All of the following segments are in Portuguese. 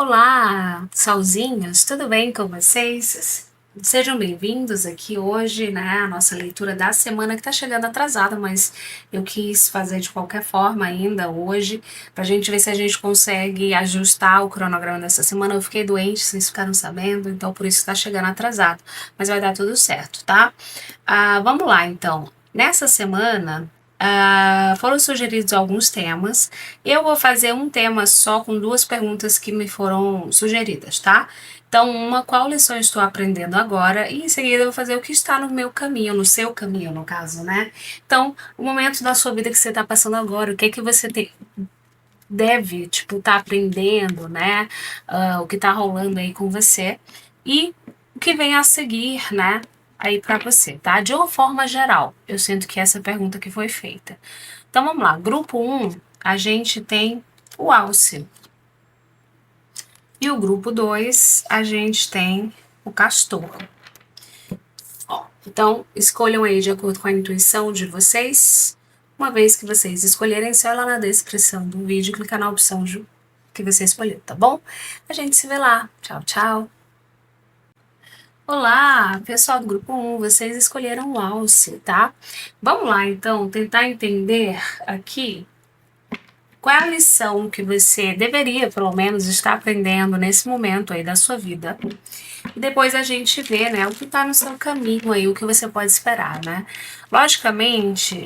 Olá, solzinhos, tudo bem com vocês? Sejam bem-vindos aqui hoje, né? A nossa leitura da semana que tá chegando atrasada, mas eu quis fazer de qualquer forma ainda hoje, pra gente ver se a gente consegue ajustar o cronograma dessa semana. Eu fiquei doente, vocês ficaram sabendo, então por isso tá chegando atrasado, mas vai dar tudo certo, tá? Vamos lá então. Nessa semana. Foram sugeridos alguns temas. Eu vou fazer um tema só com duas perguntas que me foram sugeridas, tá? Então, qual lição eu estou aprendendo agora? E em seguida eu vou fazer o que está no meu caminho, no seu caminho, no caso, né? Então, o momento da sua vida que você está passando agora, o que é que você deve, tipo, estar aprendendo, né? O que está rolando aí com você. E o que vem a seguir, né? Aí para você, tá? De uma forma geral, eu sinto que essa pergunta que foi feita. Então vamos lá, grupo um a gente tem o Alce. E o grupo 2 a gente tem o Castor. Ó, então, escolham aí de acordo com a intuição de vocês. Uma vez que vocês escolherem, só ir lá na descrição do vídeo e clicar na opção que você escolheu, tá bom? A gente se vê lá. Tchau, tchau. Olá, pessoal do grupo um, vocês escolheram o Alce, tá? Vamos lá, então, tentar entender aqui qual é a lição que você deveria, pelo menos, estar aprendendo nesse momento aí da sua vida. E depois a gente vê, né, o que está no seu caminho aí, o que você pode esperar, né? Logicamente,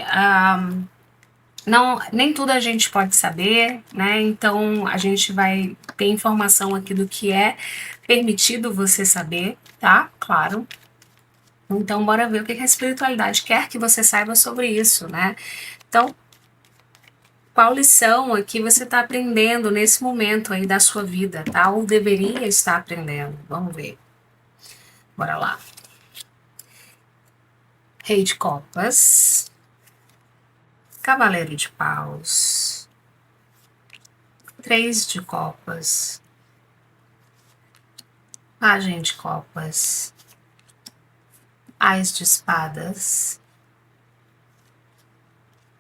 não, nem tudo a gente pode saber, né? Então a gente vai ter informação aqui do que é permitido você saber, tá? Claro. Então bora ver o que a espiritualidade quer que você saiba sobre isso, né? Então, qual lição aqui você está aprendendo nesse momento aí da sua vida, tá? Ou deveria estar aprendendo? Vamos ver. Bora lá. Rei de Copas. Cavaleiro de Paus. Três de Copas. Pajem de Copas. Ás de Espadas.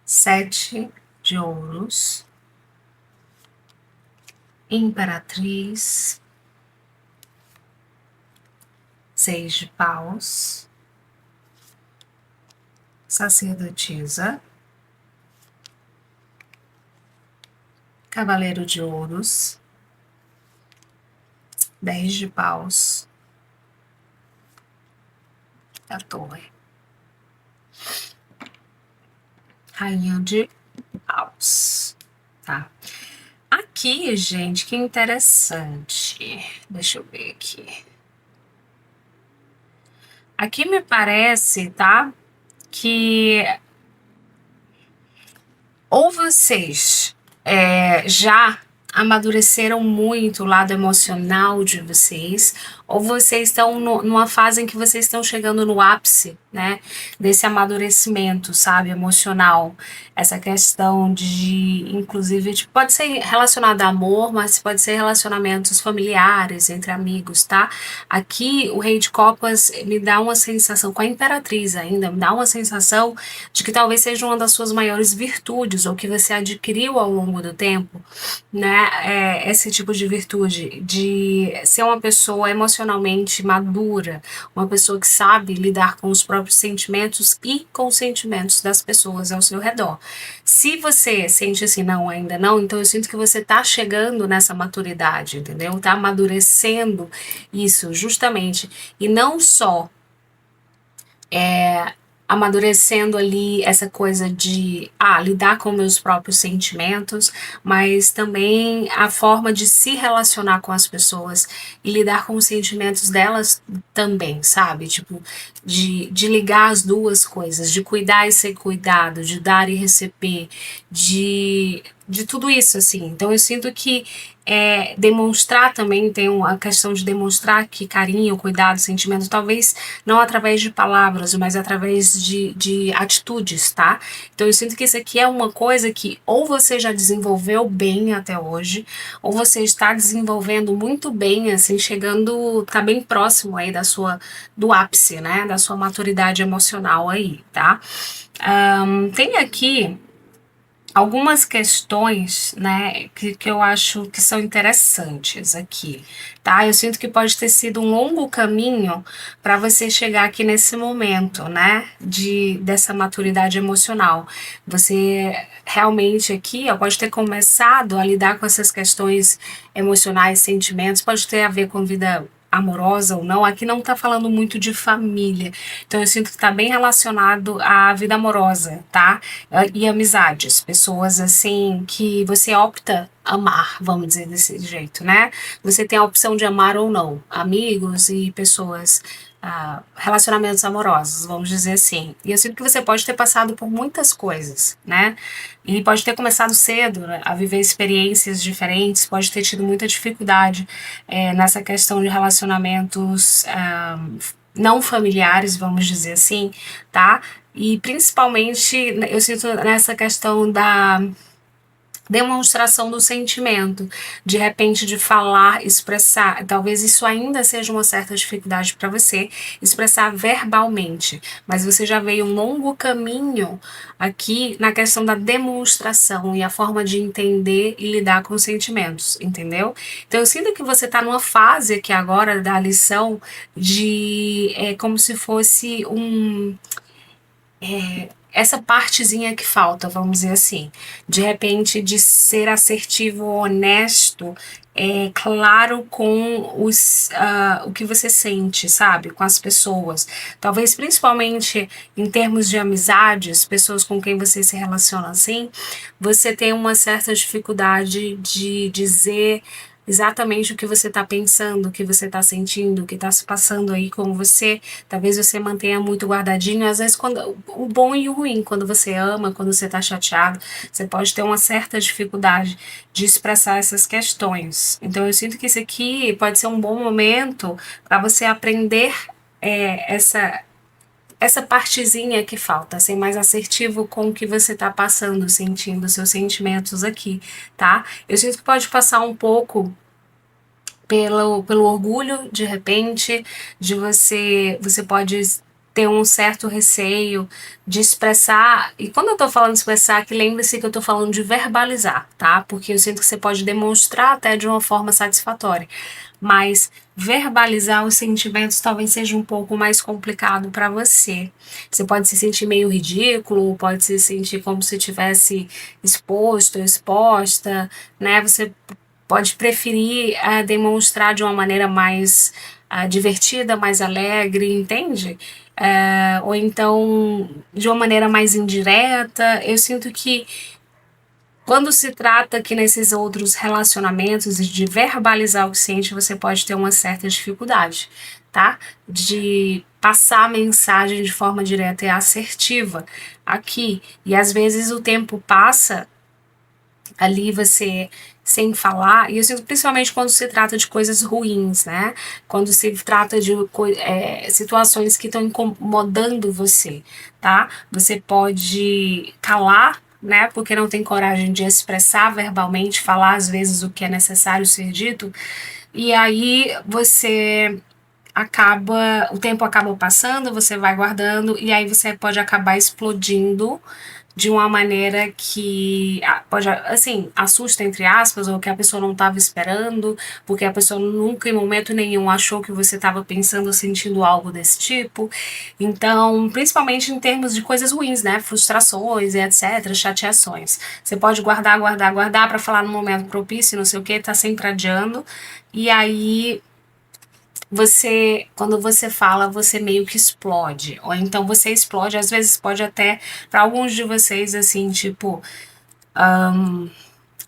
Sete de Ouros. Imperatriz. Seis de Paus. Sacerdotisa. Cavaleiro de Ouros. 10 de Paus. A Torre. Rainha de Paus. Tá? Aqui, gente, que interessante. Deixa eu ver aqui. Aqui me parece, tá? Que ou vocês já amadureceram muito o lado emocional de vocês, ou vocês estão numa fase em que vocês estão chegando no ápice, né, desse amadurecimento, sabe, emocional. Essa questão de, inclusive, tipo, pode ser relacionado a amor, mas pode ser relacionamentos familiares, entre amigos, tá? Aqui, o Rei de Copas me dá uma sensação, com a Imperatriz ainda, me dá uma sensação de que talvez seja uma das suas maiores virtudes, ou que você adquiriu ao longo do tempo, né? Esse tipo de virtude, de ser uma pessoa emocionalmente madura, uma pessoa que sabe lidar com os próprios sentimentos e com os sentimentos das pessoas ao seu redor. Se você sente assim, não, ainda não, então eu sinto que você tá chegando nessa maturidade, entendeu? Tá amadurecendo isso, justamente. E não só amadurecendo ali essa coisa de lidar com meus próprios sentimentos, mas também a forma de se relacionar com as pessoas e lidar com os sentimentos delas também, sabe? Tipo, de ligar as duas coisas, de cuidar e ser cuidado, de dar e receber, de tudo isso, assim. Então eu sinto que demonstrar também, tem a questão de demonstrar que carinho, cuidado, sentimento, talvez não através de palavras, mas através de atitudes, tá? Então eu sinto que isso aqui é uma coisa que ou você já desenvolveu bem até hoje, ou você está desenvolvendo muito bem, assim, chegando, tá bem próximo aí do ápice, né? Da sua maturidade emocional aí, tá? Tem aqui algumas questões, né, que eu acho que são interessantes aqui, tá? Eu sinto que pode ter sido um longo caminho para você chegar aqui nesse momento, né, dessa maturidade emocional. Você realmente aqui, ó, pode ter começado a lidar com essas questões emocionais, sentimentos, pode ter a ver com vida amorosa ou não, aqui não tá falando muito de família. Então eu sinto que tá bem relacionado à vida amorosa, tá? E amizades, pessoas assim que você opta amar, vamos dizer desse jeito, né? Você tem a opção de amar ou não, amigos e pessoas, relacionamentos amorosos, vamos dizer assim. E eu sinto que você pode ter passado por muitas coisas, né? E pode ter começado cedo, né, a viver experiências diferentes, pode ter tido muita dificuldade nessa questão de relacionamentos não familiares, vamos dizer assim, tá? E principalmente eu sinto nessa questão da demonstração do sentimento, de repente de falar, expressar, talvez isso ainda seja uma certa dificuldade para você, expressar verbalmente, mas você já veio um longo caminho aqui na questão da demonstração e a forma de entender e lidar com os sentimentos, entendeu? Então eu sinto que você está numa fase aqui agora da lição de como se fosse essa partezinha que falta, vamos dizer assim, de repente de ser assertivo, honesto, claro com o que você sente, sabe, com as pessoas. Talvez principalmente em termos de amizades, pessoas com quem você se relaciona assim, você tem uma certa dificuldade de dizer exatamente o que você está pensando, o que você está sentindo, o que está se passando aí com você. Talvez você mantenha muito guardadinho. Às vezes, quando o bom e o ruim, quando você ama, quando você está chateado, você pode ter uma certa dificuldade de expressar essas questões. Então, eu sinto que esse aqui pode ser um bom momento para você aprender essa partezinha que falta, ser mais assertivo com o que você está passando, sentindo, seus sentimentos aqui, tá? Eu sinto que pode passar um pouco pelo orgulho, de repente, de você pode ter um certo receio de expressar, e quando eu tô falando de expressar, que lembre-se que eu tô falando de verbalizar, tá? Porque eu sinto que você pode demonstrar até de uma forma satisfatória, mas verbalizar os sentimentos talvez seja um pouco mais complicado para você. Você pode se sentir meio ridículo, pode se sentir como se tivesse exposto, exposta, né? Você pode preferir demonstrar de uma maneira mais divertida, mais alegre, entende? Ou então de uma maneira mais indireta. Eu sinto que quando se trata aqui nesses outros relacionamentos de verbalizar o que sente, você pode ter uma certa dificuldade, tá? De passar a mensagem de forma direta e assertiva aqui. E às vezes o tempo passa ali você sem falar, e eu sinto principalmente quando se trata de coisas ruins, né? Quando se trata de situações que estão incomodando você, tá? Você pode calar, né? Porque não tem coragem de expressar verbalmente, falar às vezes o que é necessário ser dito, e aí o tempo acaba passando, você vai guardando, e aí você pode acabar explodindo de uma maneira que pode, assim, assusta, entre aspas, ou que a pessoa não estava esperando, porque a pessoa nunca, em momento nenhum, achou que você estava pensando ou sentindo algo desse tipo. Então, principalmente em termos de coisas ruins, né? Frustrações e etc., chateações. Você pode guardar, guardar, guardar para falar no momento propício, não sei o que, tá sempre adiando. E aí quando você fala, você meio que explode. Ou então você explode, às vezes pode até, para alguns de vocês, assim, tipo,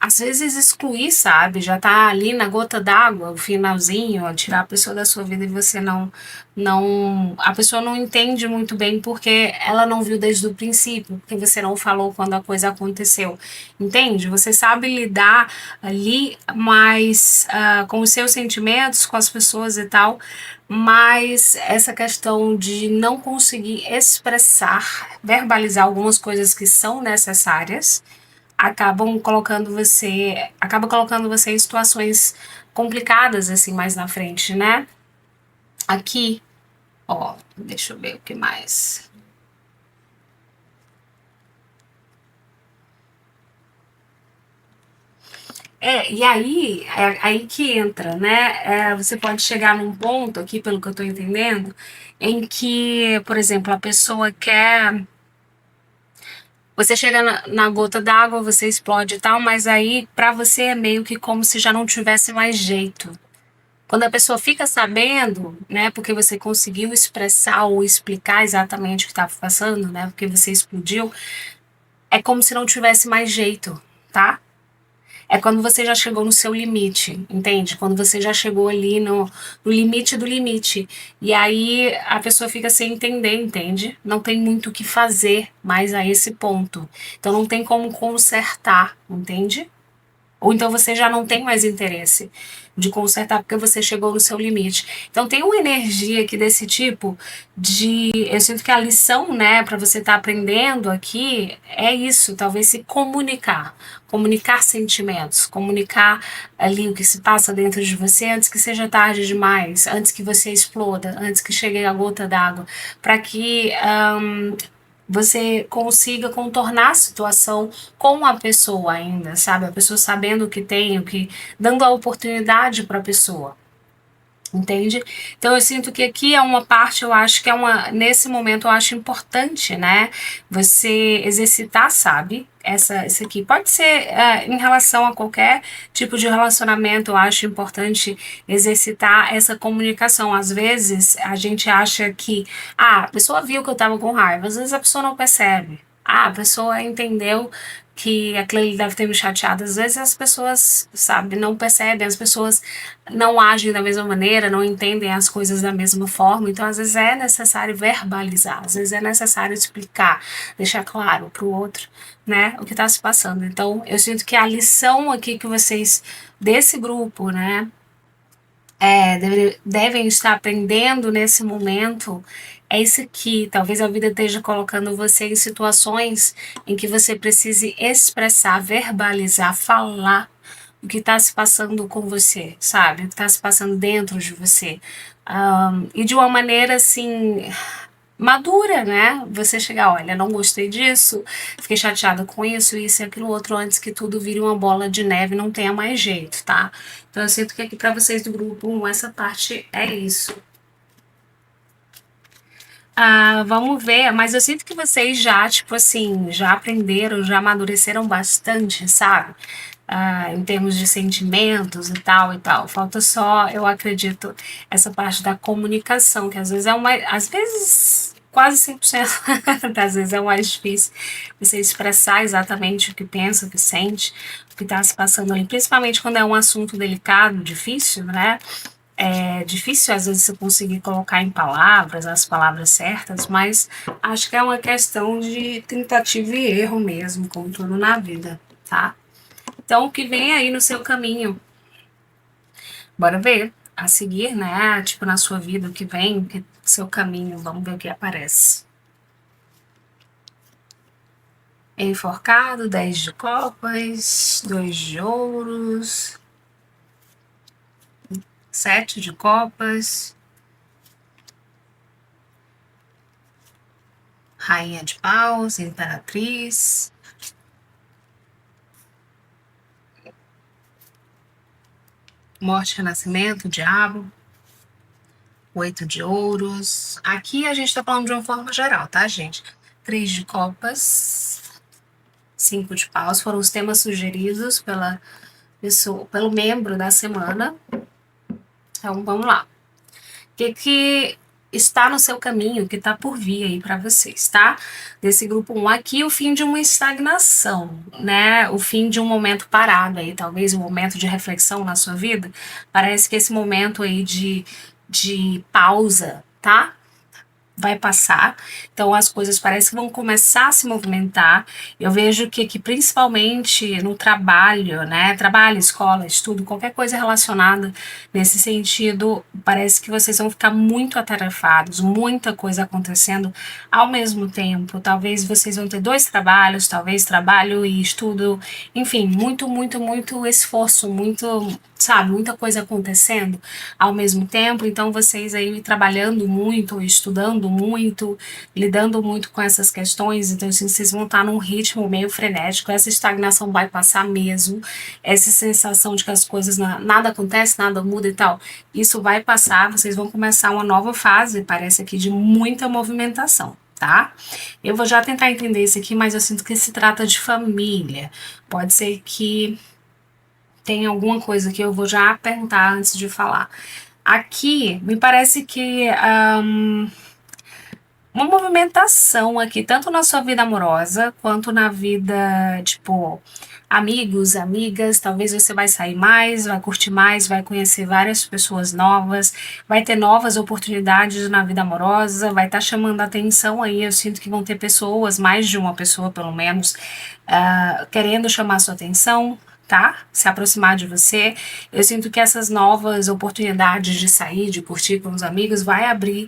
às vezes excluir, sabe? Já tá ali na gota d'água, o finalzinho, ó, tirar a pessoa da sua vida e você a pessoa não entende muito bem porque ela não viu desde o princípio, porque você não falou quando a coisa aconteceu, entende? Você sabe lidar ali mais com os seus sentimentos, com as pessoas e tal, mas essa questão de não conseguir expressar, verbalizar algumas coisas que são necessárias acaba colocando você em situações complicadas assim mais na frente, né? Aqui, ó, deixa eu ver o que mais. E aí, é aí que entra, né? Você pode chegar num ponto aqui, pelo que eu tô entendendo, em que, por exemplo, a pessoa quer. Você chega na gota d'água, você explode e tal, mas aí pra você é meio que como se já não tivesse mais jeito. Quando a pessoa fica sabendo, né, porque você conseguiu expressar ou explicar exatamente o que estava passando, né, porque você explodiu, é como se não tivesse mais jeito, tá? É quando você já chegou no seu limite, entende? Quando você já chegou ali no limite do limite. E aí a pessoa fica sem entender, entende? Não tem muito o que fazer mais a esse ponto. Então não tem como consertar, entende? Ou então você já não tem mais interesse de consertar porque você chegou no seu limite. Então tem uma energia aqui desse tipo de. Eu sinto que a lição, né, para você estar aprendendo aqui é isso, talvez se comunicar. Comunicar sentimentos, comunicar ali o que se passa dentro de você antes que seja tarde demais, antes que você exploda, antes que chegue a gota d'água, para que você consiga contornar a situação com a pessoa ainda, sabe? A pessoa sabendo o que tem, o que dando a oportunidade para a pessoa. Entende? Então eu sinto que aqui é uma parte, eu acho que é uma, nesse momento eu acho importante, né? Você exercitar, sabe? Isso aqui pode ser em relação a qualquer tipo de relacionamento, eu acho importante exercitar essa comunicação. Às vezes a gente acha que, a pessoa viu que eu tava com raiva, às vezes a pessoa não percebe. A pessoa entendeu que aquilo ali deve ter me chateado. Às vezes as pessoas, sabe, não percebem, as pessoas não agem da mesma maneira, não entendem as coisas da mesma forma. Então, às vezes é necessário verbalizar, às vezes é necessário explicar, deixar claro para o outro, né, o que está se passando. Então, eu sinto que a lição aqui que vocês desse grupo, né, devem estar aprendendo nesse momento é isso aqui. Talvez a vida esteja colocando você em situações em que você precise expressar, verbalizar, falar o que está se passando com você, sabe? O que está se passando dentro de você. E de uma maneira assim madura, né? Você chegar, olha, não gostei disso, fiquei chateada com isso e aquilo outro, antes que tudo vire uma bola de neve e não tenha mais jeito, tá? Então eu sinto que aqui para vocês do grupo essa parte é isso. Vamos ver, mas eu sinto que vocês já, tipo assim, já aprenderam, já amadureceram bastante, sabe? Em termos de sentimentos e tal e tal. Falta só, eu acredito, essa parte da comunicação, que às vezes às vezes quase 100% das vezes é o mais difícil você expressar exatamente o que pensa, o que sente, o que está se passando ali, principalmente quando é um assunto delicado, difícil, né? É difícil às vezes você conseguir colocar em palavras as palavras certas, mas acho que é uma questão de tentativa e erro mesmo, como tudo na vida, tá? Então, o que vem aí no seu caminho? Bora ver a seguir, né? Tipo, na sua vida, o que vem, o que seu caminho, vamos ver o que aparece. Enforcado, 10 de copas, 2 de ouros, 7 de copas, rainha de paus, imperatriz, morte, renascimento, diabo, 8 de ouros. Aqui a gente tá falando de uma forma geral, tá, gente? 3 de copas, 5 de paus foram os temas sugeridos pela pessoa, pelo membro da semana. Então vamos lá. O que está no seu caminho, o que está por vir aí para vocês, tá? Desse grupo 1 aqui, o fim de uma estagnação, né? O fim de um momento parado aí, talvez um momento de reflexão na sua vida. Parece que esse momento aí de pausa, tá? Vai passar, então as coisas parecem que vão começar a se movimentar. Eu vejo que principalmente no trabalho, né? Trabalho, escola, estudo, qualquer coisa relacionada nesse sentido, parece que vocês vão ficar muito atarefados, muita coisa acontecendo ao mesmo tempo. Talvez vocês vão ter dois trabalhos, talvez trabalho e estudo, enfim, muito esforço, muito, sabe, muita coisa acontecendo ao mesmo tempo. Então vocês aí trabalhando muito, estudando trabalhando muito, lidando muito com essas questões, então assim, vocês vão estar num ritmo meio frenético, essa estagnação vai passar mesmo, essa sensação de que as coisas, nada acontece, nada muda e tal, isso vai passar, vocês vão começar uma nova fase, parece aqui, de muita movimentação. Tá? Eu vou já tentar entender isso aqui, mas eu sinto que se trata de família. Pode ser que tenha alguma coisa que eu vou já perguntar antes de falar. Aqui, me parece que uma movimentação aqui, tanto na sua vida amorosa, quanto na vida, tipo, amigos, amigas, talvez você vai sair mais, vai curtir mais, vai conhecer várias pessoas novas, vai ter novas oportunidades na vida amorosa, vai estar chamando a atenção aí, eu sinto que vão ter pessoas, mais de uma pessoa pelo menos, querendo chamar sua atenção, tá? Se aproximar de você. Eu sinto que essas novas oportunidades de sair, de curtir com os amigos, vai abrir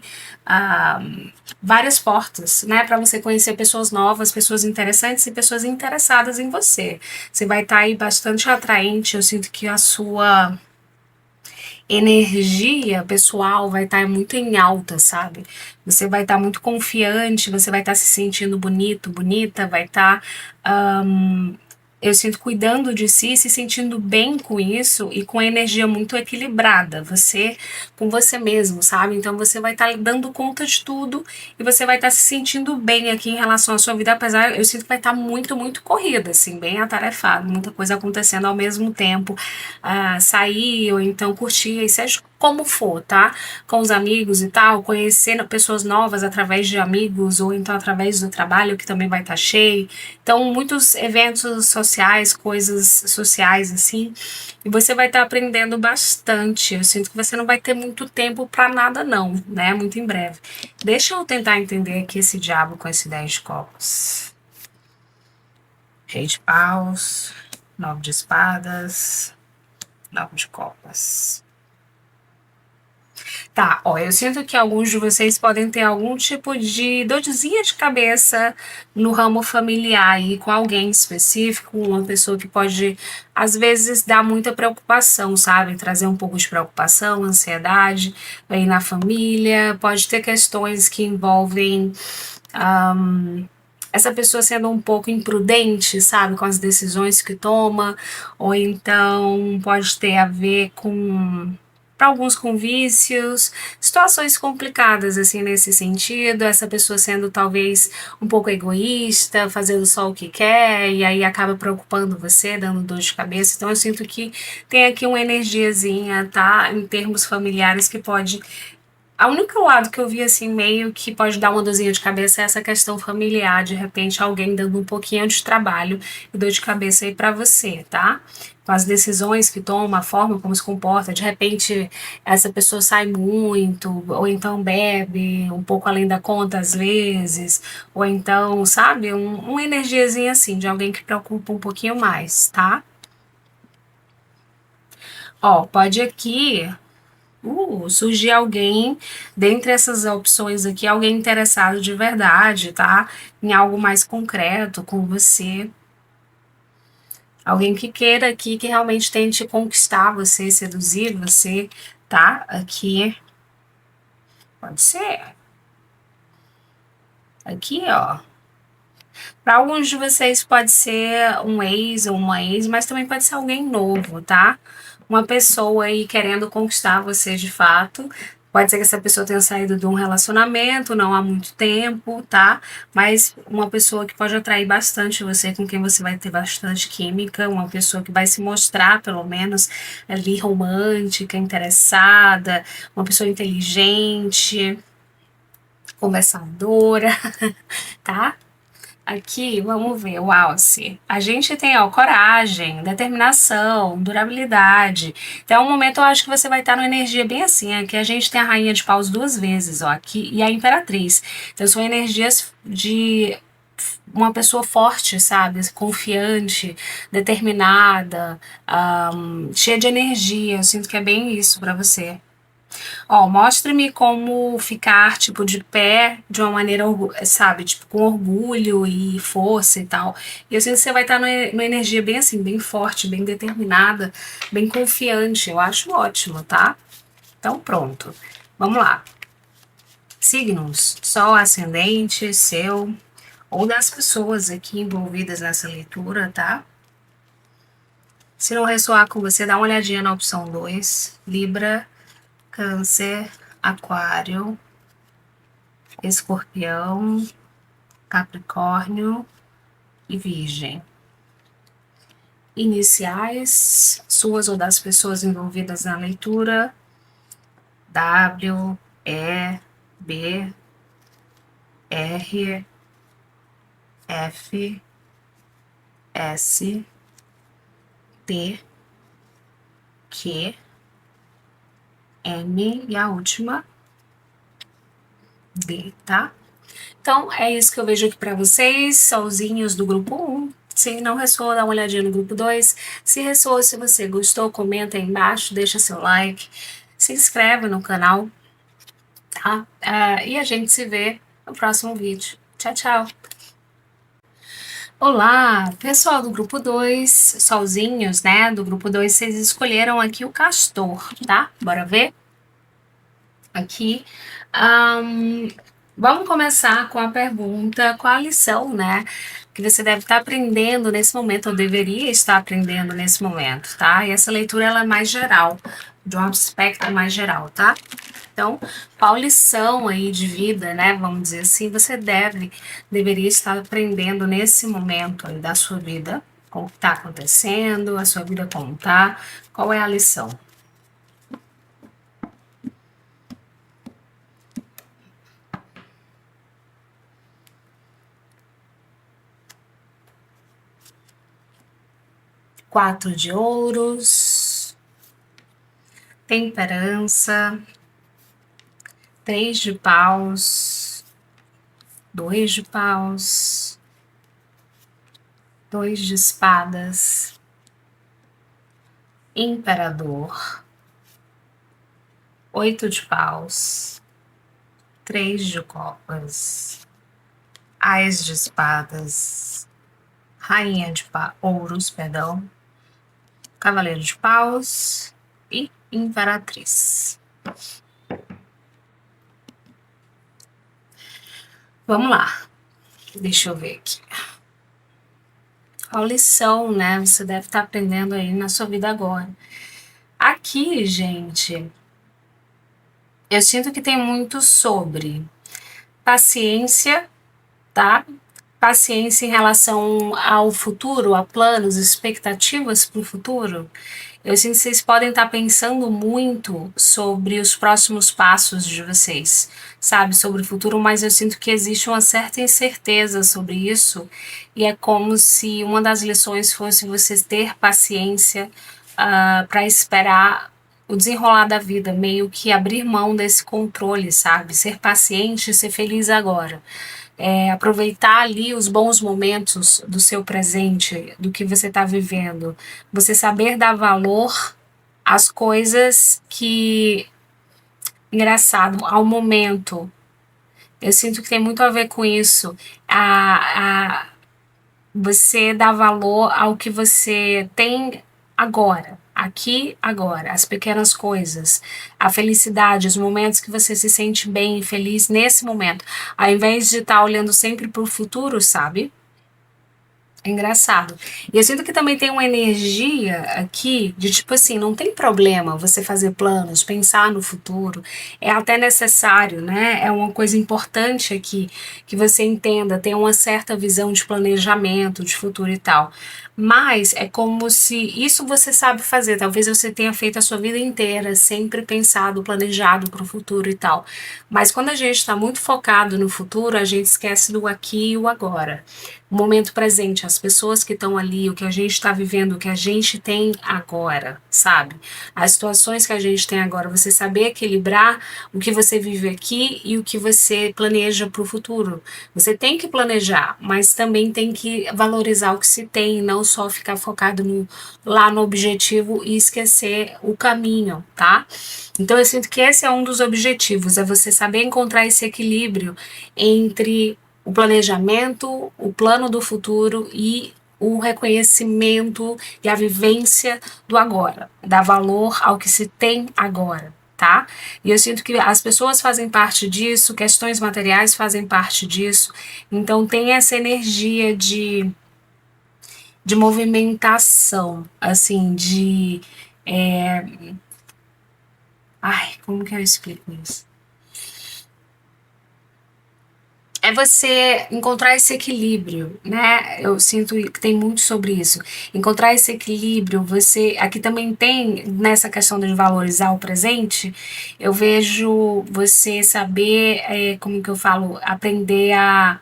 várias portas, né, para você conhecer pessoas novas, pessoas interessantes e pessoas interessadas em você. Você vai estar aí bastante atraente. Eu sinto que a sua energia pessoal vai estar muito em alta, sabe? Você vai estar muito confiante, você vai estar se sentindo bonito, bonita, vai estar eu sinto cuidando de si, se sentindo bem com isso e com a energia muito equilibrada, você com você mesmo, sabe? Então você vai estar dando conta de tudo e você vai estar se sentindo bem aqui em relação à sua vida, apesar, eu sinto que vai estar muito, muito corrida, assim, bem atarefado, muita coisa acontecendo ao mesmo tempo, sair ou então curtir, e seja como for, tá? Com os amigos e tal, conhecendo pessoas novas através de amigos ou então através do trabalho, que também vai estar cheio. Então, muitos eventos sociais, coisas sociais assim, e você vai estar aprendendo bastante. Eu sinto que você não vai ter muito tempo para nada não, né? Muito em breve. Deixa eu tentar entender aqui esse diabo com esse 10 de copas. Rei de paus, 9 de espadas, 9 de copas. Tá, ó, eu sinto que alguns de vocês podem ter algum tipo de dorzinha de cabeça no ramo familiar aí com alguém específico, uma pessoa que pode, às vezes, dar muita preocupação, sabe? Trazer um pouco de preocupação, ansiedade aí na família, pode ter questões que envolvem essa pessoa sendo um pouco imprudente, sabe, com as decisões que toma, ou então pode ter a ver com para alguns com vícios, situações complicadas assim nesse sentido, essa pessoa sendo talvez um pouco egoísta, fazendo só o que quer e aí acaba preocupando você, dando dor de cabeça. Então eu sinto que tem aqui uma energiazinha, tá, em termos familiares que pode a única lado que eu vi assim meio que pode dar uma dorzinha de cabeça é essa questão familiar, de repente alguém dando um pouquinho de trabalho e dor de cabeça aí pra você, tá? Com as decisões que toma, a forma como se comporta, de repente essa pessoa sai muito, ou então bebe um pouco além da conta às vezes, ou então, sabe, uma energiazinha assim, de alguém que preocupa um pouquinho mais, tá? Ó, pode aqui surgir alguém, dentre essas opções aqui, alguém interessado de verdade, tá? Em algo mais concreto com você. Alguém que queira aqui, que realmente tente conquistar você, seduzir você, tá? Aqui. Pode ser. Aqui, ó. Para alguns de vocês pode ser um ex ou uma ex, mas também pode ser alguém novo, tá? Uma pessoa aí querendo conquistar você de fato. Pode ser que essa pessoa tenha saído de um relacionamento não há muito tempo, tá? Mas uma pessoa que pode atrair bastante você, com quem você vai ter bastante química, uma pessoa que vai se mostrar, pelo menos, ali romântica, interessada, uma pessoa inteligente, conversadora, tá? Aqui, vamos ver, o alce. A gente tem, ó, coragem, determinação, durabilidade. Então, é um momento eu acho que você vai estar numa energia bem assim. Aqui a gente tem a rainha de paus duas vezes, ó, aqui, e a imperatriz. Então, são energias de uma pessoa forte, sabe? Confiante, determinada, cheia de energia. Eu sinto que é bem isso pra você. Ó, mostre-me como ficar, tipo, de pé de uma maneira, sabe, tipo, com orgulho e força e tal. E eu sinto que você vai estar numa energia bem assim, bem forte, bem determinada, bem confiante. Eu acho ótimo, tá? Então, pronto. Vamos lá. signos, Sol, ascendente, seu, ou das pessoas aqui envolvidas nessa leitura, tá? Se não ressoar com você, dá uma olhadinha na opção 2, Libra, Câncer, Aquário, Escorpião, Capricórnio e Virgem. Iniciais, suas ou das pessoas envolvidas na leitura, W, E, B, R, F, S, T, Q, M e a última, D, tá? Então, é isso que eu vejo aqui para vocês, solzinhos do grupo 1. Se não ressoou, dá uma olhadinha no grupo 2. Se ressoou, se você gostou, comenta aí embaixo, deixa seu like, se inscreve no canal, tá? E a gente se vê no próximo vídeo. Tchau, tchau! Olá, pessoal do grupo 2, solzinhos, né? Do grupo 2, vocês escolheram aqui o castor, tá? Bora ver? Aqui. Vamos começar com a pergunta, qual a lição, né? Que você deve estar aprendendo nesse momento, ou deveria estar aprendendo nesse momento, tá? E essa leitura, ela é mais geral, de um aspecto mais geral, tá? Então, qual lição aí de vida, né, vamos dizer assim, você deveria estar aprendendo nesse momento aí da sua vida, com o que está acontecendo, a sua vida como tá, qual é a lição? Quatro de ouros, temperança, 3 de paus, 2 de paus, 2 de espadas, imperador, 8 de paus, 3 de copas, ás de espadas, rainha de ouros, perdão, cavaleiro de paus e imperatriz. Vamos lá, deixa eu ver aqui. Qual lição, né, você deve estar aprendendo aí na sua vida agora. Aqui, gente, eu sinto que tem muito sobre paciência, tá? Paciência em relação ao futuro, a planos, expectativas para o futuro. Eu sinto que vocês podem estar pensando muito sobre os próximos passos de vocês, sabe, sobre o futuro, mas eu sinto que existe uma certa incerteza sobre isso, e é como se uma das lições fosse vocês ter paciência para esperar o desenrolar da vida, meio que abrir mão desse controle, sabe, ser paciente e ser feliz agora. Aproveitar ali os bons momentos do seu presente, do que você está vivendo, você saber dar valor às coisas que, engraçado, ao momento. Eu sinto que tem muito a ver com isso. Você dá valor ao que você tem agora, aqui, agora, as pequenas coisas, a felicidade, os momentos que você se sente bem e feliz nesse momento, ao invés de estar olhando sempre para o futuro, sabe? É engraçado. E eu sinto que também tem uma energia aqui de tipo assim, não tem problema você fazer planos, pensar no futuro. É até necessário, né? É uma coisa importante aqui que você entenda, tenha uma certa visão de planejamento, de futuro e tal. Mas é como se isso você sabe fazer. Talvez você tenha feito a sua vida inteira, sempre pensado, planejado para o futuro e tal. Mas quando a gente está muito focado no futuro, a gente esquece do aqui e o agora. O momento presente, as pessoas que estão ali, o que a gente está vivendo, o que a gente tem agora, sabe? As situações que a gente tem agora, você saber equilibrar o que você vive aqui e o que você planeja para o futuro. Você tem que planejar, mas também tem que valorizar o que se tem, não só ficar focado lá no objetivo e esquecer o caminho, tá? Então eu sinto que esse é um dos objetivos, é você saber encontrar esse equilíbrio entre o planejamento, o plano do futuro e o reconhecimento e a vivência do agora, dar valor ao que se tem agora, tá? E eu sinto que as pessoas fazem parte disso, questões materiais fazem parte disso, então tem essa energia de movimentação, assim, de. é, Ai, como que eu explico isso? É você encontrar esse equilíbrio, né? Eu sinto que tem muito sobre isso. Encontrar esse equilíbrio, você. Aqui também tem, nessa questão de valorizar o presente, eu vejo você saber, como que eu falo, aprender a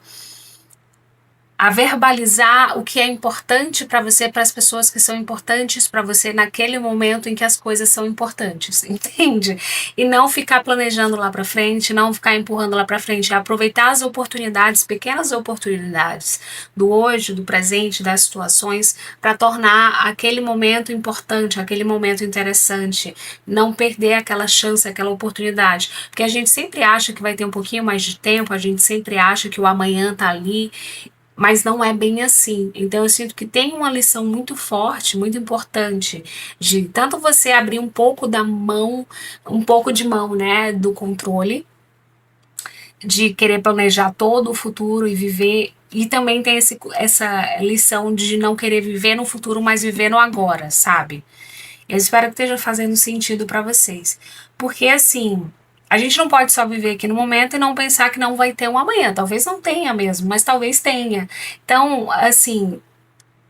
verbalizar o que é importante para você, para as pessoas que são importantes para você naquele momento em que as coisas são importantes, entende? E não ficar planejando lá para frente, não ficar empurrando lá para frente, aproveitar as oportunidades, pequenas oportunidades do hoje, do presente, das situações, para tornar aquele momento importante, aquele momento interessante, não perder aquela chance, aquela oportunidade, porque a gente sempre acha que vai ter um pouquinho mais de tempo, a gente sempre acha que o amanhã tá ali, mas não é bem assim. Então eu sinto que tem uma lição muito forte, muito importante, de tanto você abrir um pouco da mão, um pouco de mão, né, do controle, de querer planejar todo o futuro e viver. E também tem essa lição de não querer viver no futuro, mas viver no agora, sabe? Eu espero que esteja fazendo sentido para vocês. Porque assim, a gente não pode só viver aqui no momento e não pensar que não vai ter um amanhã. Talvez não tenha mesmo, mas talvez tenha. Então, assim,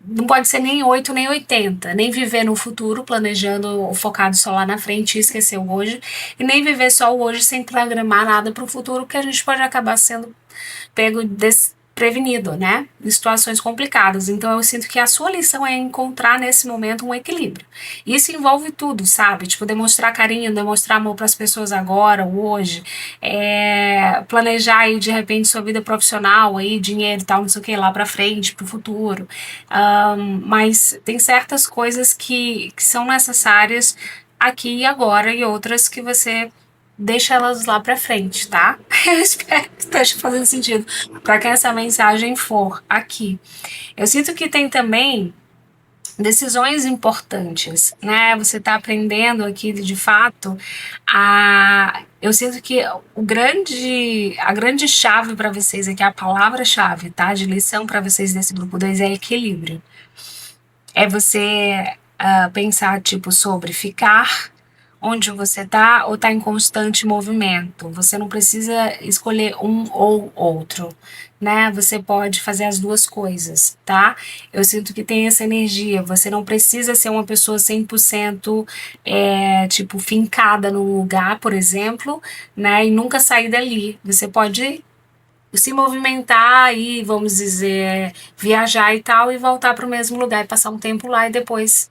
não pode ser nem 8 nem 80, nem viver no futuro planejando focado só lá na frente e esquecer o hoje, e nem viver só o hoje sem programar nada para o futuro, que a gente pode acabar sendo pego desprevenido, né? Em situações complicadas. Então eu sinto que a sua lição é encontrar nesse momento um equilíbrio. Isso envolve tudo, sabe? Tipo, demonstrar carinho, demonstrar amor para as pessoas agora, hoje, planejar aí de repente sua vida profissional, aí, dinheiro e tal, não sei o que, lá para frente, para o futuro. Mas tem certas coisas que são necessárias aqui e agora e outras que você deixa elas lá pra frente, tá? Eu espero que esteja fazendo sentido para quem essa mensagem for aqui. Eu sinto que tem também decisões importantes, né? Você tá aprendendo aqui de fato a. Eu sinto que a grande chave para vocês aqui, a palavra-chave, tá? De lição para vocês desse grupo 2 é equilíbrio. É você pensar, tipo, sobre ficar onde você tá ou tá em constante movimento. Você não precisa escolher um ou outro, né? Você pode fazer as duas coisas, tá? Eu sinto que tem essa energia. Você não precisa ser uma pessoa 100% tipo, fincada num lugar, por exemplo, né? E nunca sair dali. Você pode se movimentar e, vamos dizer, viajar e tal, e voltar para o mesmo lugar e passar um tempo lá e depois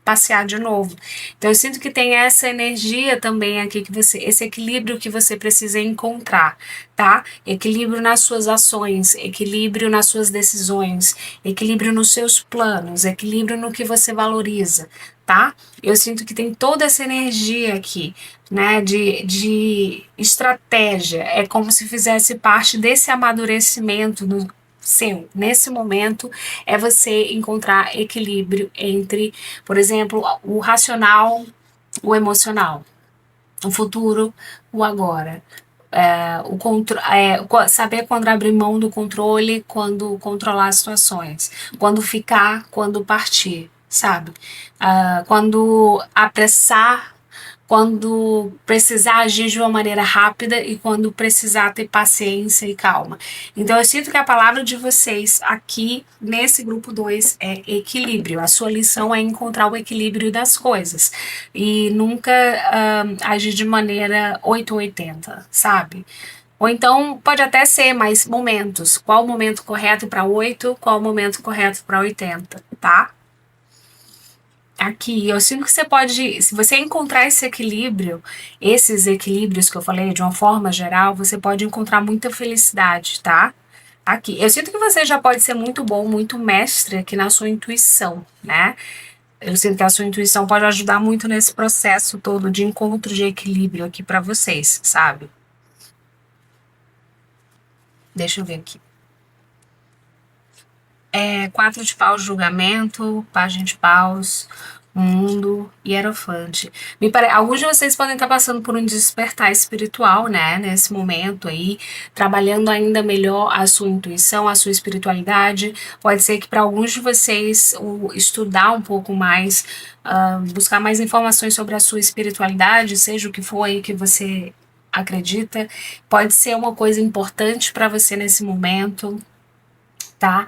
passear de novo. Então eu sinto que tem essa energia também aqui que você, esse equilíbrio que você precisa encontrar, tá? Equilíbrio nas suas ações, equilíbrio nas suas decisões, equilíbrio nos seus planos, equilíbrio no que você valoriza, tá? Eu sinto que tem toda essa energia aqui, né, de estratégia. É como se fizesse parte desse amadurecimento no seu, nesse momento, é você encontrar equilíbrio entre, por exemplo, o racional, o emocional, o futuro, o agora. Saber quando abrir mão do controle, quando controlar as situações, quando ficar, quando partir, sabe? Quando apressar, quando precisar agir de uma maneira rápida e quando precisar ter paciência e calma. Então eu sinto que a palavra de vocês aqui nesse grupo 2 é equilíbrio. A sua lição é encontrar o equilíbrio das coisas e nunca agir de maneira 8 ou 80, sabe? Ou então pode até ser mais momentos. Qual o momento correto para 8, qual o momento correto para 80, tá? Aqui, eu sinto que você pode, se você encontrar esse equilíbrio, esses equilíbrios que eu falei de uma forma geral, você pode encontrar muita felicidade, tá? Aqui, eu sinto que você já pode ser muito bom, muito mestre aqui na sua intuição, né? Eu sinto que a sua intuição pode ajudar muito nesse processo todo de encontro de equilíbrio aqui para vocês, sabe? Deixa eu ver aqui. Quatro de paus, julgamento, página de paus. Mundo Hierofante. Alguns de vocês podem estar passando por um despertar espiritual, né? Nesse momento aí, trabalhando ainda melhor a sua intuição, a sua espiritualidade. Pode ser que para alguns de vocês estudar um pouco mais, buscar mais informações sobre a sua espiritualidade, seja o que for aí que você acredita, pode ser uma coisa importante para você nesse momento, tá?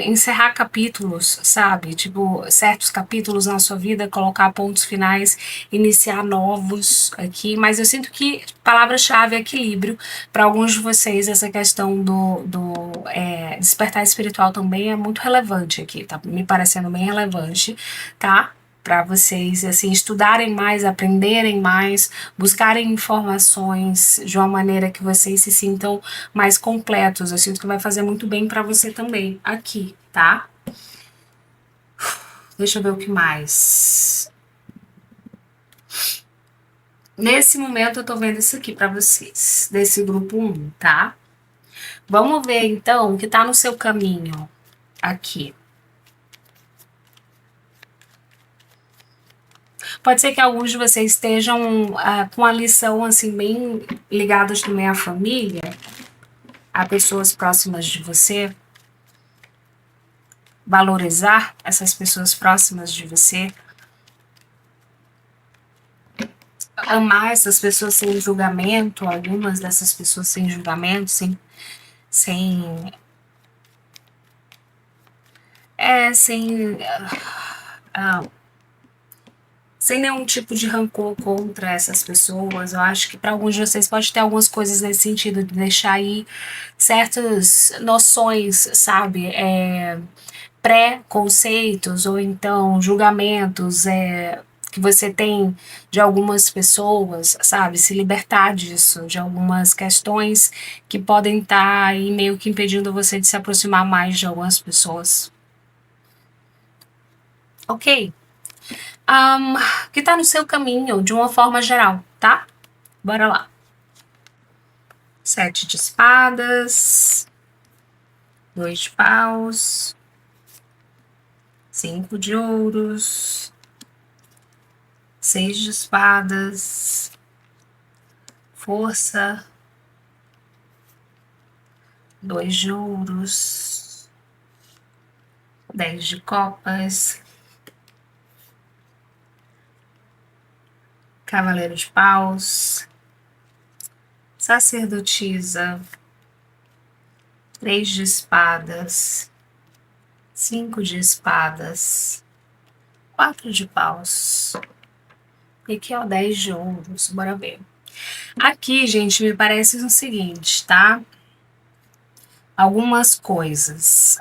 Encerrar capítulos, sabe? Tipo, certos capítulos na sua vida, colocar pontos finais, iniciar novos aqui. Mas eu sinto que palavra-chave é equilíbrio. Para alguns de vocês, essa questão do despertar espiritual também é muito relevante aqui, tá? Me parecendo bem relevante, tá? Para vocês assim estudarem mais, aprenderem mais, buscarem informações de uma maneira que vocês se sintam mais completos. Eu sinto que vai fazer muito bem para você também aqui, tá? Deixa eu ver o que mais. Nesse momento eu tô vendo isso aqui para vocês, desse grupo 1, tá? Vamos ver então o que tá no seu caminho aqui. Pode ser que alguns de vocês estejam com a lição assim bem ligadas também à família, a pessoas próximas de você, valorizar essas pessoas próximas de você, amar essas pessoas sem julgamento, algumas dessas pessoas sem julgamento, sem, sem, ah, sem nenhum tipo de rancor contra essas pessoas. Eu acho que para alguns de vocês pode ter algumas coisas nesse sentido, de deixar aí certas noções, sabe? Pré-conceitos ou então julgamentos que você tem de algumas pessoas, sabe? Se libertar disso, de algumas questões que podem estar aí meio que impedindo você de se aproximar mais de algumas pessoas. Ok? Que tá no seu caminho, de uma forma geral, tá? Bora lá. 7 de espadas, 2 de paus, 5 de ouros, 6 de espadas, força, 2 de ouros, 10 de copas, cavaleiro de paus, sacerdotisa, 3 de espadas, 5 de espadas, 4 de paus. E aqui é o 10 de ouros, bora ver. Aqui, gente, me parece o seguinte, tá? Algumas coisas.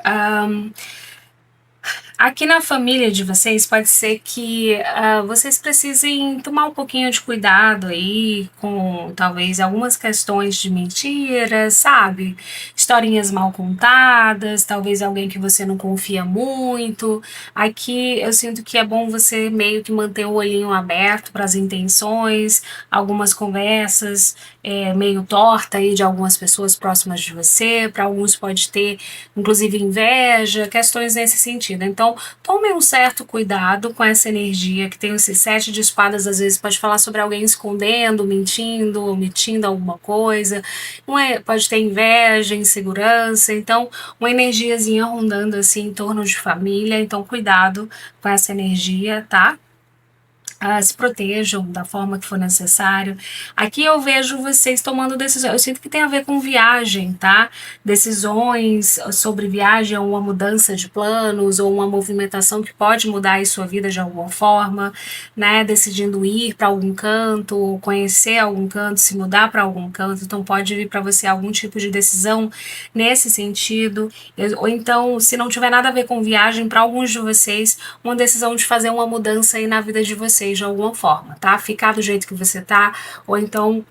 Aqui na família de vocês pode ser que vocês precisem tomar um pouquinho de cuidado aí com talvez algumas questões de mentiras, sabe? Historinhas mal contadas, talvez alguém que você não confia muito. Aqui eu sinto que é bom você meio que manter o olhinho aberto para as intenções, algumas conversas meio torta aí de algumas pessoas próximas de você, para alguns pode ter inclusive inveja, questões nesse sentido. Então, tome um certo cuidado com essa energia que tem esse 7 de espadas, às vezes pode falar sobre alguém escondendo, mentindo, omitindo alguma coisa, pode ter inveja, insegurança, então uma energiazinha rondando assim em torno de família, então cuidado com essa energia, tá? Se protejam da forma que for necessário. Aqui eu vejo vocês tomando decisões. Eu sinto que tem a ver com viagem, tá? Decisões sobre viagem, uma mudança de planos ou uma movimentação que pode mudar aí sua vida de alguma forma, né? Decidindo ir para algum canto, conhecer algum canto, se mudar para algum canto. Então pode vir para você algum tipo de decisão nesse sentido. Ou então, se não tiver nada a ver com viagem, para alguns de vocês, uma decisão de fazer uma mudança aí na vida de vocês de alguma forma, tá? Ficar do jeito que você tá, ou então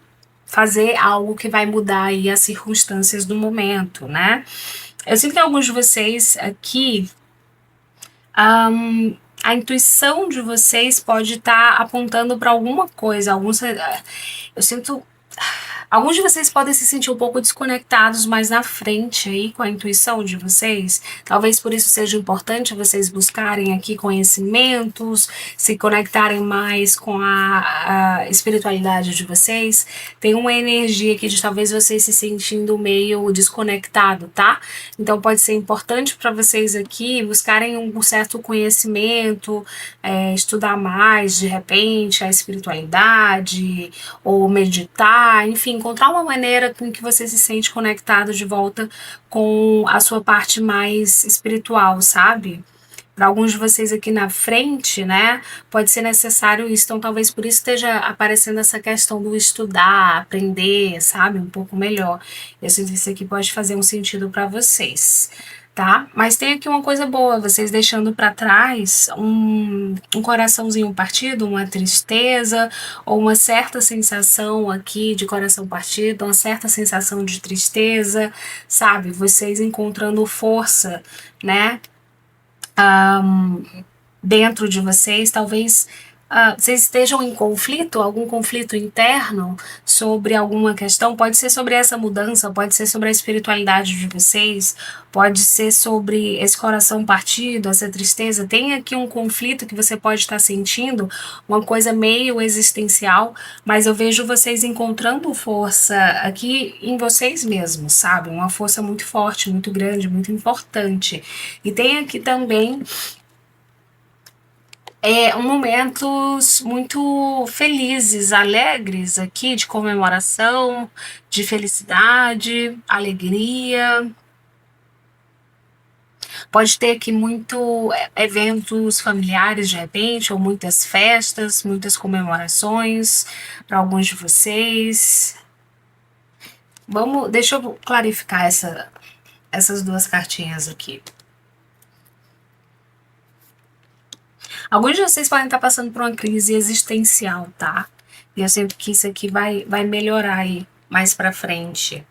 fazer algo que vai mudar aí as circunstâncias do momento, né? Eu sinto que alguns de vocês aqui, a intuição de vocês pode estar apontando para alguma coisa, eu sinto Alguns de vocês podem se sentir um pouco desconectados mais na frente aí com a intuição de vocês. Talvez por isso seja importante vocês buscarem aqui conhecimentos, se conectarem mais com a espiritualidade de vocês. Tem uma energia aqui de talvez vocês se sentindo meio desconectado, tá? Então pode ser importante para vocês aqui buscarem um certo conhecimento, estudar mais de repente a espiritualidade, ou meditar, enfim, encontrar uma maneira com que você se sente conectado de volta com a sua parte mais espiritual, sabe? Para alguns de vocês aqui na frente, né, pode ser necessário isso. Então, talvez por isso esteja aparecendo essa questão do estudar, aprender, sabe, um pouco melhor. Eu sinto que isso aqui pode fazer um sentido para vocês, tá? Mas tem aqui uma coisa boa, vocês deixando para trás um coraçãozinho partido, uma tristeza, ou uma certa sensação aqui de coração partido, uma certa sensação de tristeza, sabe? Vocês encontrando força, né? Dentro de vocês, talvez vocês estejam em conflito, algum conflito interno sobre alguma questão, pode ser sobre essa mudança, pode ser sobre a espiritualidade de vocês, pode ser sobre esse coração partido, essa tristeza. Tem aqui um conflito que você pode estar sentindo, uma coisa meio existencial, mas eu vejo vocês encontrando força aqui em vocês mesmos, sabe? Uma força muito forte, muito grande, muito importante. E tem aqui também momentos muito felizes, alegres aqui, de comemoração, de felicidade, alegria. Pode ter aqui muito eventos familiares de repente, ou muitas festas, muitas comemorações para alguns de vocês. Deixa eu clarificar essas duas cartinhas aqui. Alguns de vocês podem estar passando por uma crise existencial, tá? E eu sinto que isso aqui vai melhorar aí mais pra frente.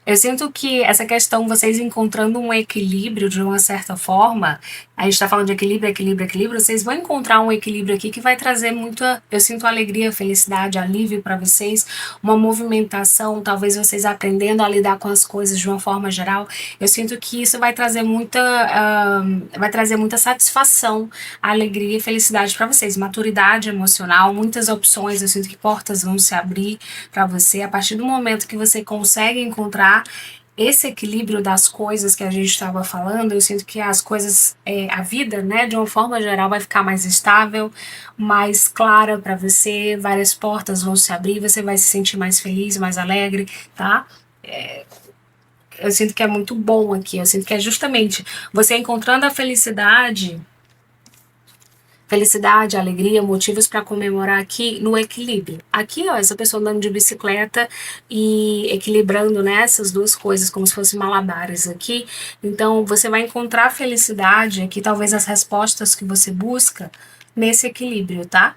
Eu sinto que essa questão, vocês encontrando um equilíbrio de uma certa forma, a gente tá falando de equilíbrio, equilíbrio, equilíbrio, vocês vão encontrar um equilíbrio aqui que vai trazer muita, eu sinto alegria, felicidade, alívio para vocês, uma movimentação, talvez vocês aprendendo a lidar com as coisas de uma forma geral. Eu sinto que isso vai trazer muita satisfação, alegria e felicidade para vocês, maturidade emocional, muitas opções, eu sinto que portas vão se abrir para você a partir do momento que você consegue encontrar esse equilíbrio das coisas que a gente estava falando. Eu sinto que as coisas, a vida, né, de uma forma geral, vai ficar mais estável, mais clara para você, várias portas vão se abrir, você vai se sentir mais feliz, mais alegre, tá? Eu sinto que é muito bom aqui, eu sinto que é justamente você encontrando a felicidade, alegria, motivos para comemorar aqui no equilíbrio. Aqui, ó, essa pessoa andando de bicicleta e equilibrando, né, essas duas coisas como se fossem malabares aqui. Então, você vai encontrar felicidade aqui, talvez as respostas que você busca nesse equilíbrio, tá?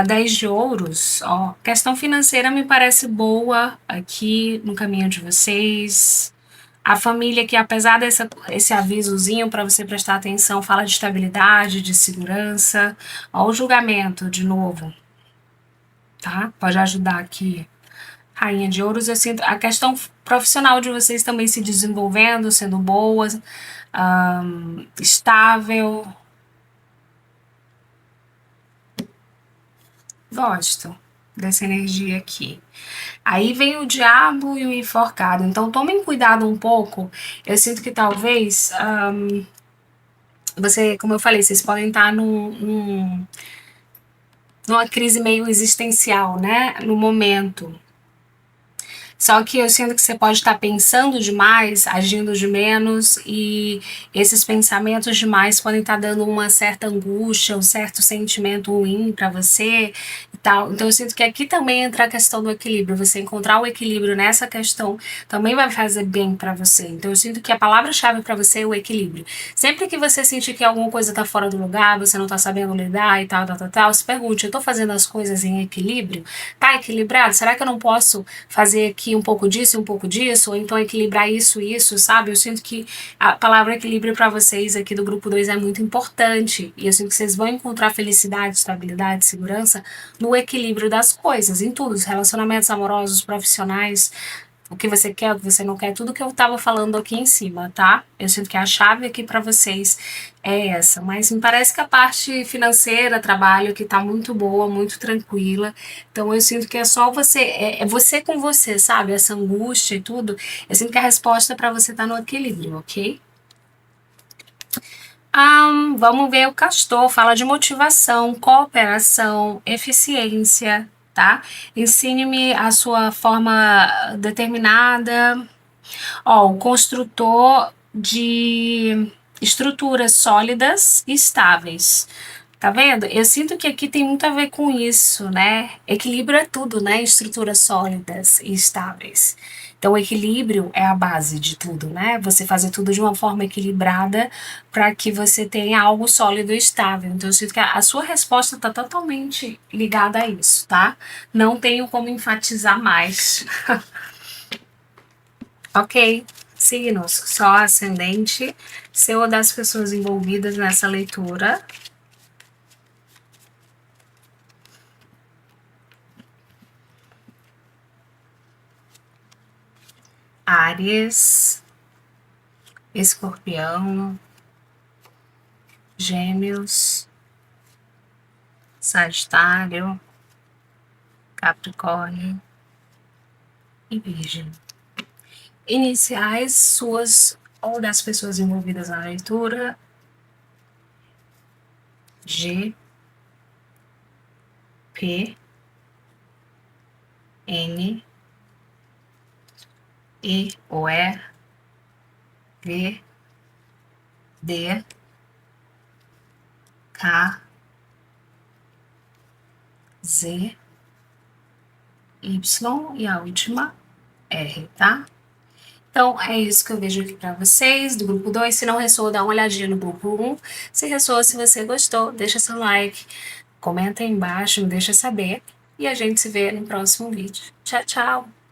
10 de ouros, ó, questão financeira me parece boa aqui no caminho de vocês. A família que, apesar esse avisozinho para você prestar atenção, fala de estabilidade, de segurança. Ó, o julgamento, de novo, tá? Pode ajudar aqui. Rainha de ouros, eu sinto a questão profissional de vocês também se desenvolvendo, sendo boa, estável. Gosto dessa energia aqui. Aí vem o diabo e o enforcado. Então tomem cuidado um pouco. Eu sinto que talvez você, como eu falei, vocês podem estar numa crise meio existencial, né? No momento. Só que eu sinto que você pode estar pensando demais, agindo de menos, e esses pensamentos demais podem estar dando uma certa angústia, um certo sentimento ruim para você e tal. Então eu sinto que aqui também entra a questão do equilíbrio. Você encontrar o equilíbrio nessa questão também vai fazer bem para você. Então eu sinto que a palavra-chave para você é o equilíbrio. Sempre que você sentir que alguma coisa está fora do lugar, você não está sabendo lidar e tal, se pergunte: eu estou fazendo as coisas em equilíbrio? Tá equilibrado? Será que eu não posso fazer aqui aqui um pouco disso e um pouco disso, ou então equilibrar isso e isso, sabe? Eu sinto que a palavra equilíbrio para vocês aqui do grupo 2 é muito importante. E eu sinto que vocês vão encontrar felicidade, estabilidade, segurança no equilíbrio das coisas, em tudo, os relacionamentos amorosos, profissionais, o que você quer, o que você não quer, tudo que eu tava falando aqui em cima, tá? Eu sinto que a chave aqui para vocês é essa, mas me parece que a parte financeira, trabalho aqui tá muito boa, muito tranquila. Então eu sinto que é só você, é você com você, sabe? Essa angústia e tudo. Eu sinto que a resposta é para você tá no equilíbrio, ok? Vamos ver o Castor, fala de motivação, cooperação, eficiência, tá? Ensine-me a sua forma determinada. Ó, o construtor de estruturas sólidas e estáveis. Tá vendo? Eu sinto que aqui tem muito a ver com isso, né? Equilíbrio é tudo, né? Estruturas sólidas e estáveis. Então, o equilíbrio é a base de tudo, né? Você fazer tudo de uma forma equilibrada para que você tenha algo sólido e estável. Então, eu sinto que a sua resposta está totalmente ligada a isso, tá? Não tenho como enfatizar mais. Ok, signos, Sol ascendente, seu ou das pessoas envolvidas nessa leitura. Áries, Escorpião, Gêmeos, Sagitário, Capricórnio e Virgem. Iniciais suas ou das pessoas envolvidas na leitura: G, P, N, E ou E, V, D, K, Z, Y e a última R, tá? Então, é isso que eu vejo aqui para vocês, do grupo 2. Se não ressoa, dá uma olhadinha no grupo 1. Se ressoa, se você gostou, deixa seu like, comenta aí embaixo, me deixa saber. E a gente se vê no próximo vídeo. Tchau, tchau!